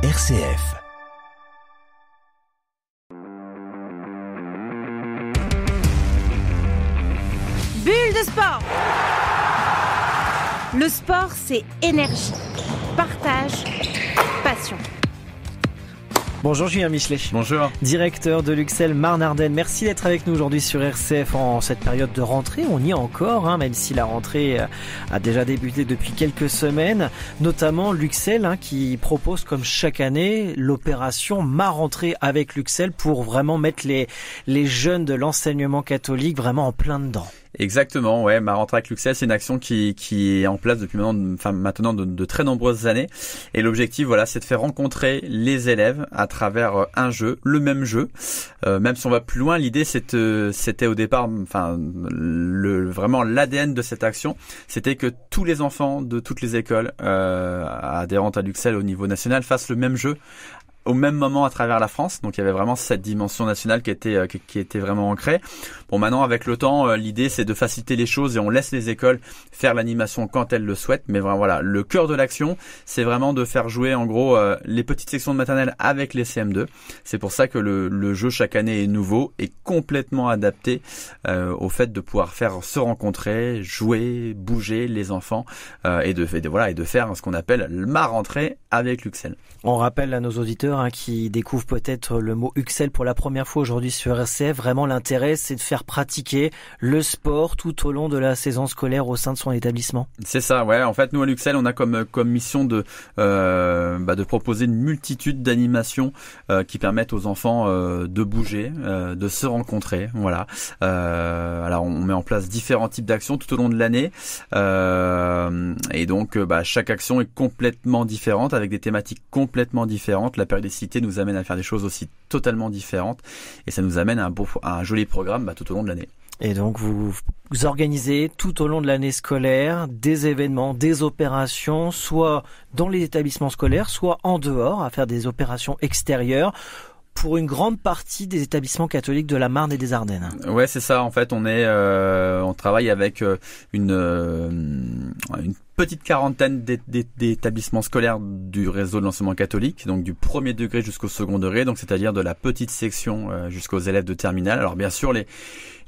RCF. Bulle de sport. Le sport, c'est énergie, partage, passion. Bonjour Julien Michelet. Bonjour. Directeur de Luxel Marne-Ardenne. Merci d'être avec nous aujourd'hui sur RCF en cette période de rentrée. On y est encore, même si la rentrée a déjà débuté depuis quelques semaines. Notamment Luxel qui propose comme chaque année l'opération Ma rentrée avec Luxel pour vraiment mettre les jeunes de l'enseignement catholique vraiment en plein dedans. Exactement, ouais. Ma rentrée avec Luxel, c'est une action qui est en place depuis maintenant de très nombreuses années. Et l'objectif, c'est de faire rencontrer les élèves à travers un jeu, le même jeu. Même si on va plus loin, l'idée c'était au départ, vraiment l'ADN de cette action, c'était que tous les enfants de toutes les écoles adhérentes à Luxel au niveau national fassent le même jeu au même moment à travers la France. Donc il y avait vraiment cette dimension nationale qui était vraiment ancrée. Bon, maintenant avec le temps, l'idée c'est de faciliter les choses et on laisse les écoles faire l'animation quand elles le souhaitent. Mais voilà, le cœur de l'action, c'est vraiment de faire jouer en gros les petites sections de maternelle avec les CM2. C'est pour ça que le jeu chaque année est nouveau et complètement adapté au fait de pouvoir faire se rencontrer, jouer, bouger les enfants et de faire ce qu'on appelle ma rentrée avec Luxel. On rappelle à nos auditeurs qui découvrent peut-être le mot Luxel pour la première fois aujourd'hui sur RCF, vraiment l'intérêt c'est de faire pratiquer le sport tout au long de la saison scolaire au sein de son établissement. C'est ça, ouais. En fait, nous à Luxel, on a comme mission de proposer une multitude d'animations qui permettent aux enfants de bouger, de se rencontrer. Voilà. Alors on met en place différents types d'actions tout au long de l'année et donc chaque action est complètement différente avec des thématiques complètement différentes. La périodicité nous amène à faire des choses aussi totalement différentes et ça nous amène à un joli programme tout au long de l'année. Et donc vous organisez tout au long de l'année scolaire des événements, des opérations, soit dans les établissements scolaires, soit en dehors, à faire des opérations extérieures pour une grande partie des établissements catholiques de la Marne et des Ardennes. Ouais, c'est ça. En fait, on travaille avec une petite quarantaine d'établissements scolaires du réseau de l'enseignement catholique, donc du premier degré jusqu'au second degré, donc c'est-à-dire de la petite section jusqu'aux élèves de terminale. Alors bien sûr,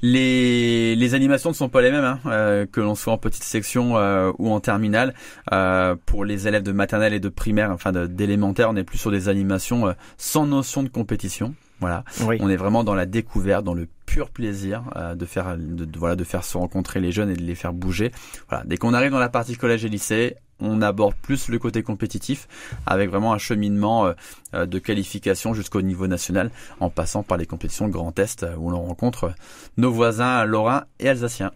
les animations ne sont pas les mêmes que l'on soit en petite section ou en terminale. Pour les élèves de maternelle et de primaire, d'élémentaire, on est plus sur des animations sans notion de compétition. Voilà, oui. On est vraiment dans la découverte, dans le pur plaisir de faire se rencontrer les jeunes et de les faire bouger. Voilà, dès qu'on arrive dans la partie collège et lycée, on aborde plus le côté compétitif avec vraiment un cheminement de qualification jusqu'au niveau national en passant par les compétitions de Grand Est où l'on rencontre nos voisins lorrains et alsaciens.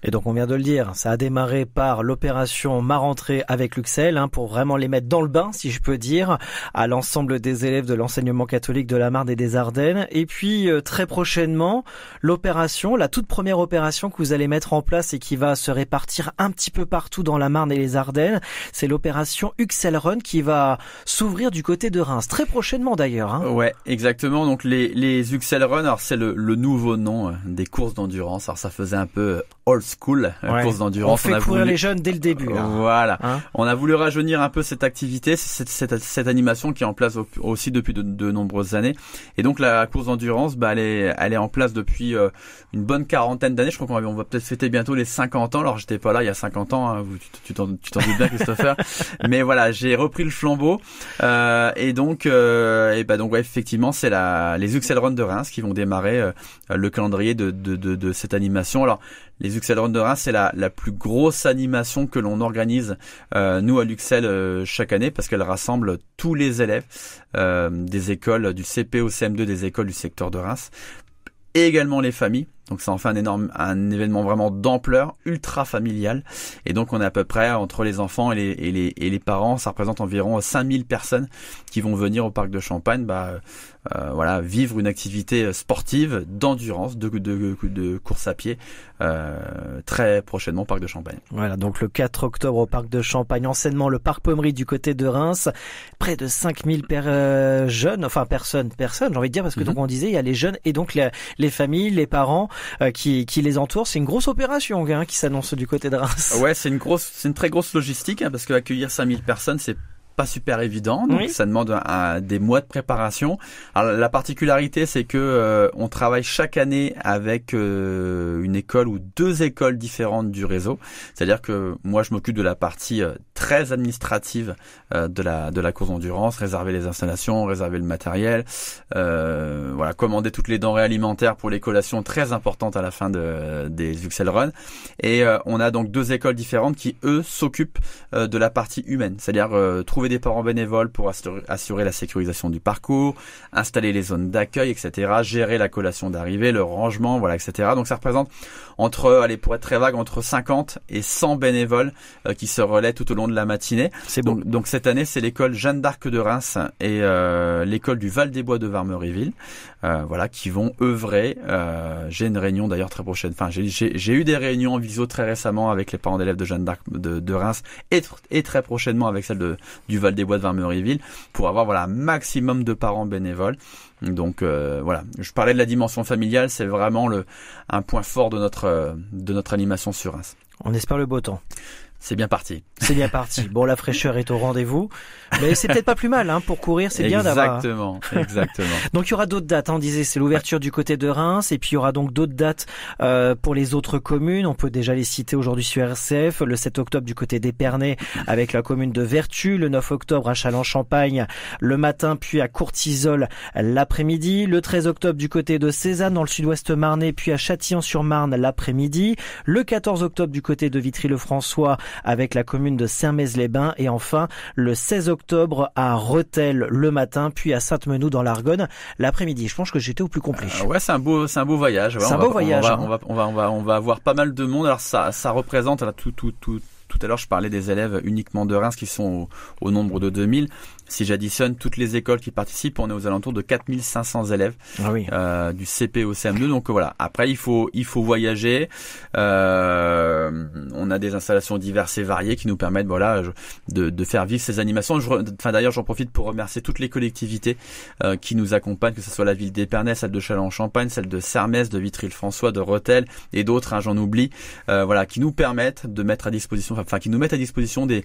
Et donc on vient de le dire, ça a démarré par l'opération Ma rentrée avec Luxel pour vraiment les mettre dans le bain, si je peux dire, à l'ensemble des élèves de l'enseignement catholique de la Marne et des Ardennes. Et puis très prochainement, la toute première opération que vous allez mettre en place et qui va se répartir un petit peu partout dans la Marne et les Ardennes, c'est l'opération Luxel Run qui va s'ouvrir du côté de Reims, très prochainement d'ailleurs. Ouais, exactement. Donc les Luxel Run, alors c'est le nouveau nom des courses d'endurance. Alors ça faisait un peu old school, course d'endurance. On fait courir les jeunes dès le début. Voilà. On a voulu rajeunir un peu cette activité, cette animation qui est en place aussi depuis de nombreuses années. Et donc la course d'endurance, elle est en place depuis une bonne quarantaine d'années. Je crois qu'on va peut-être fêter bientôt les 50 ans. Alors j'étais pas là il y a 50 ans, tu t'en doutes bien, Christopher. Mais voilà, j'ai repris le flambeau. Et donc effectivement, c'est les Luxel Run de Reims qui vont démarrer le calendrier de cette animation. Alors les Luxel Run de Reims, c'est la plus grosse animation que l'on organise nous à Luxel chaque année parce qu'elle rassemble tous les élèves des écoles du CP au CM2 des écoles du secteur de Reims et également les familles. Donc ça en fait un événement vraiment d'ampleur, ultra familial. Et donc on est à peu près entre les enfants et les parents, ça représente environ 5000 personnes qui vont venir au parc de Champagne vivre une activité sportive, d'endurance, de course à pied très prochainement au parc de Champagne. Voilà, donc le 4 octobre au parc de Champagne, anciennement le parc Pommery du côté de Reims, près de 5000 personnes, j'ai envie de dire, parce que donc on disait il y a les jeunes et donc les familles, les parents qui les entourent. C'est une grosse opération qui s'annonce du côté de Reims. Ouais, c'est une très grosse logistique parce que accueillir 5000 personnes, c'est pas super évident, donc ça demande des mois de préparation. Alors la particularité, c'est que on travaille chaque année avec une école ou 2 écoles différentes du réseau. C'est-à-dire que moi, je m'occupe de la partie très administrative de la course d'endurance, réserver les installations, réserver le matériel, commander toutes les denrées alimentaires pour les collations très importantes à la fin des Uxel Run. Et on a donc 2 écoles différentes qui eux s'occupent de la partie humaine, c'est-à-dire trouver des parents bénévoles pour assurer la sécurisation du parcours, installer les zones d'accueil, etc., gérer la collation d'arrivée, le rangement, voilà, etc. Donc ça représente pour être très vague, entre 50 et 100 bénévoles qui se relaient tout au long de la matinée. C'est bon. Donc cette année, c'est l'école Jeanne d'Arc de Reims et l'école du Val-des-Bois de Varmeryville, qui vont œuvrer. J'ai une réunion d'ailleurs très prochaine. Enfin, j'ai eu des réunions en visio très récemment avec les parents d'élèves de Jeanne d'Arc de Reims et très prochainement avec celle du Val-des-Bois de Varmeryville pour avoir un maximum de parents bénévoles. Donc je parlais de la dimension familiale, c'est vraiment un point fort de notre animation sur Reims. On espère le beau temps. C'est bien parti. C'est bien parti. Bon, la fraîcheur est au rendez-vous, mais c'est peut-être pas plus mal pour courir, c'est bien d'avoir. Exactement. Donc il y aura d'autres dates, on disait, c'est l'ouverture du côté de Reims, et puis il y aura donc d'autres dates pour les autres communes. On peut déjà les citer aujourd'hui sur RCF. Le 7 octobre du côté d'Épernay avec la commune de Vertus, le 9 octobre à Châlons-Champagne le matin, puis à Courtizolle l'après-midi, le 13 octobre du côté de Cézanne dans le sud-ouest marnais, puis à Châtillon-sur-Marne l'après-midi, le 14 octobre du côté de Vitry-le-François avec la commune de Saint-Méz-les-Bains, et enfin le 16 octobre à Rethel le matin, puis à Sainte-Menou dans l'Argonne l'après-midi. Je pense que j'étais au plus complet. C'est un beau voyage. C'est un beau voyage. On va avoir pas mal de monde. Alors ça représente tout à l'heure, je parlais des élèves uniquement de Reims qui sont au nombre de 2000. Si j'additionne toutes les écoles qui participent, on est aux alentours de 4500 élèves du CP au CM2. Donc voilà. Après, il faut voyager. On a des installations diverses et variées qui nous permettent de faire vivre ces animations. D'ailleurs, j'en profite pour remercier toutes les collectivités qui nous accompagnent, que ce soit la ville d'Épernay, celle de Châlons-en-Champagne, celle de Sermez, de Vitry-le-François, de Rethel et d'autres. J'en oublie. Qui nous permettent de mettre à disposition, qui nous mettent à disposition des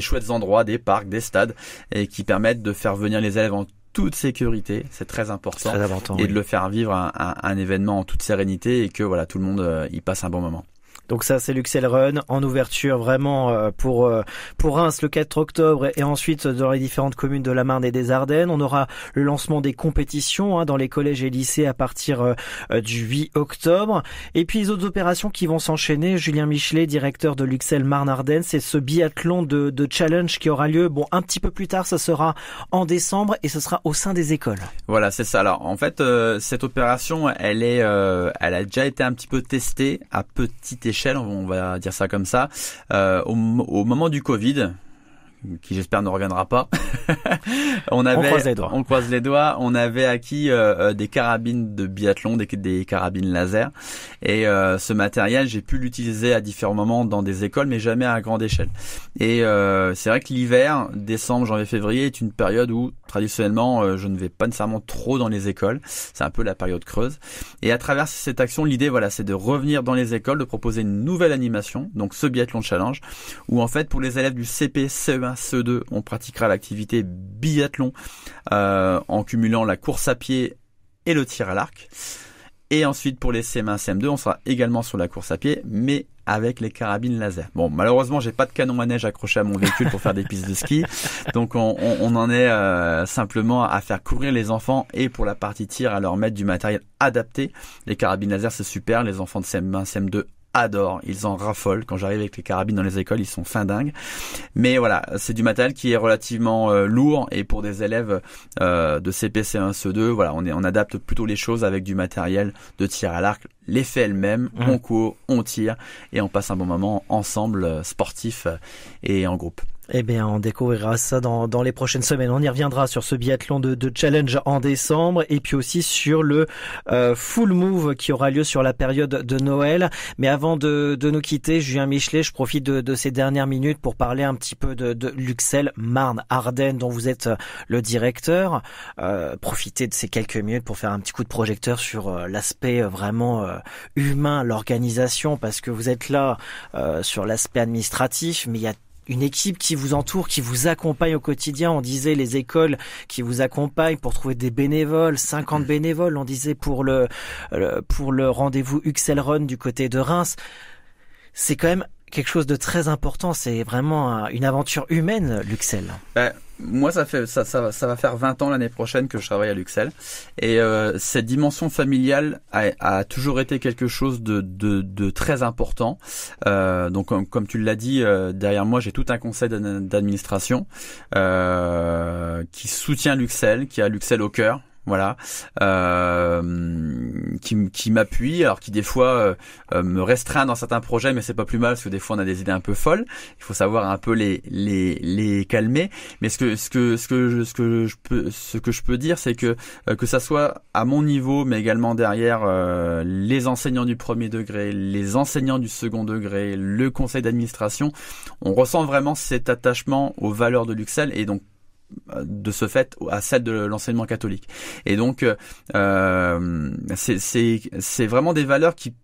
chouettes endroits, des parcs, des stades, et qui permettent de faire venir les élèves en toute sécurité, c'est très important, et de le faire vivre un événement en toute sérénité, et que tout le monde y passe un bon moment. Donc ça, c'est l'Uxel Run en ouverture vraiment pour Reims le 4 octobre, et ensuite dans les différentes communes de la Marne et des Ardennes. On aura le lancement des compétitions dans les collèges et lycées à partir du 8 octobre. Et puis les autres opérations qui vont s'enchaîner. Julien Michelet, directeur de l'Uxel Marne-Ardennes, c'est ce biathlon de challenge qui aura lieu un petit peu plus tard. Ça sera en décembre et ce sera au sein des écoles. Voilà, c'est ça. Alors en fait, cette opération, elle a déjà été un petit peu testée à petite échelle, on va dire ça comme ça, au moment du Covid, qui j'espère ne reviendra pas. On croise les doigts. On avait acquis des carabines de biathlon, des carabines laser, et ce matériel, j'ai pu l'utiliser à différents moments dans des écoles, mais jamais à grande échelle. Et c'est vrai que l'hiver, décembre, janvier, février, est une période où traditionnellement, je ne vais pas nécessairement trop dans les écoles. C'est un peu la période creuse. Et à travers cette action, l'idée, c'est de revenir dans les écoles, de proposer une nouvelle animation, donc ce biathlon challenge, où en fait, pour les élèves du CP, CE1, CE2, on pratiquera l'activité biathlon en cumulant la course à pied et le tir à l'arc. Et ensuite, pour les CM1, CM2, on sera également sur la course à pied, mais avec les carabines laser. Bon, malheureusement, j'ai pas de canon à neige accroché à mon véhicule pour faire des pistes de ski. Donc, on en est simplement à faire courir les enfants, et pour la partie tir, à leur mettre du matériel adapté. Les carabines laser, c'est super. Les enfants de CM1, CM2 adorent, ils en raffolent. Quand j'arrive avec les carabines dans les écoles, ils sont fin dingues. Mais c'est du matériel qui est relativement lourd, et pour des élèves de CP, C1, CE2, on adapte plutôt les choses avec du matériel de tir à l'arc. L'effet est le même, on court, on tire, et on passe un bon moment ensemble, sportif et en groupe. Eh bien, on découvrira ça dans les prochaines semaines. On y reviendra sur ce biathlon de challenge en décembre, et puis aussi sur le Full Move qui aura lieu sur la période de Noël. Mais avant de nous quitter, Julien Michelet, je profite de ces dernières minutes pour parler un petit peu de l'Uxel Marne-Ardennes, dont vous êtes le directeur. Profitez de ces quelques minutes pour faire un petit coup de projecteur sur l'aspect vraiment humain, l'organisation, parce que vous êtes là sur l'aspect administratif, mais il y a une équipe qui vous entoure, qui vous accompagne au quotidien. On disait les écoles qui vous accompagnent pour trouver des bénévoles, 50 bénévoles, on disait pour le rendez-vous UXL Run du côté de Reims. C'est quand même quelque chose de très important. C'est vraiment une aventure humaine, l'UXL. Moi, ça va faire 20 ans l'année prochaine que je travaille à l'UXL. Et cette dimension familiale a toujours été quelque chose de très important. Donc, comme tu l'as dit, derrière moi, j'ai tout un conseil d'administration qui soutient l'UXL, qui a l'UXL au cœur. Voilà, qui m'appuie, alors qui des fois me restreint dans certains projets, mais c'est pas plus mal parce que des fois on a des idées un peu folles. Il faut savoir un peu les calmer. Mais ce que je peux dire, c'est que ça soit à mon niveau, mais également derrière les enseignants du premier degré, les enseignants du second degré, le conseil d'administration, on ressent vraiment cet attachement aux valeurs de l'UXL et donc de ce fait à celle de l'enseignement catholique. Et donc c'est vraiment des valeurs qui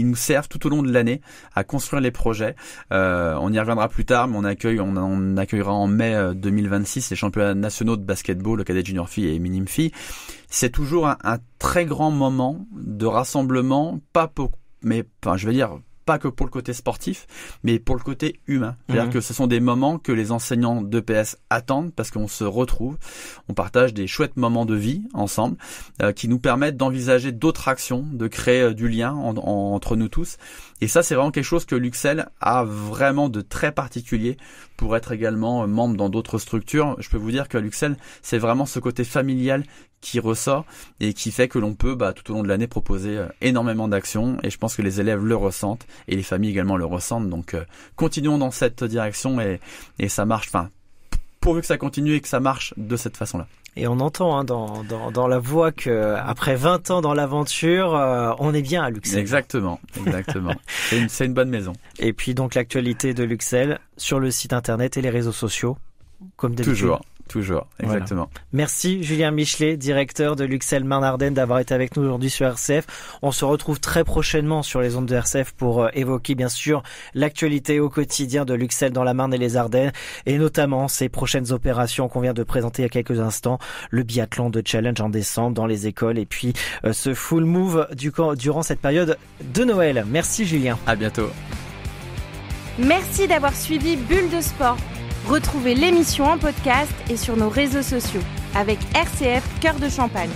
nous servent tout au long de l'année à construire les projets. On y reviendra plus tard, mais on accueillera en mai 2026 les championnats nationaux de basketball, le cadet junior filles et minime filles. C'est toujours un très grand moment de rassemblement, pas que pour le côté sportif, mais pour le côté humain. C'est-à-dire que ce sont des moments que les enseignants d'EPS attendent parce qu'on se retrouve, on partage des chouettes moments de vie ensemble qui nous permettent d'envisager d'autres actions, de créer du lien entre nous tous. Et ça, c'est vraiment quelque chose que l'UXL a vraiment de très particulier pour être également membre dans d'autres structures. Je peux vous dire que l'UXL, c'est vraiment ce côté familial qui ressort et qui fait que l'on peut tout au long de l'année proposer énormément d'actions et je pense que les élèves le ressentent et les familles également le ressentent. Donc continuons dans cette direction et ça marche, pourvu que ça continue et que ça marche de cette façon-là. Et on entend dans la voix que après 20 ans dans l'aventure, on est bien à l'UXL. Exactement. C'est une bonne maison. Et puis donc l'actualité de l'UXL sur le site internet et les réseaux sociaux, comme d'habitude. Toujours, exactement. Voilà. Merci Julien Michelet, directeur de l'UXL Marne-Ardenne, d'avoir été avec nous aujourd'hui sur RCF. On se retrouve très prochainement sur les ondes de RCF pour évoquer bien sûr l'actualité au quotidien de l'UXL dans la Marne et les Ardennes et notamment ces prochaines opérations qu'on vient de présenter il y a quelques instants, le biathlon de challenge en décembre dans les écoles et puis ce full move durant cette période de Noël. Merci Julien. À bientôt. Merci d'avoir suivi Bulle de Sport. Retrouvez l'émission en podcast et sur nos réseaux sociaux avec RCF Cœur de Champagne.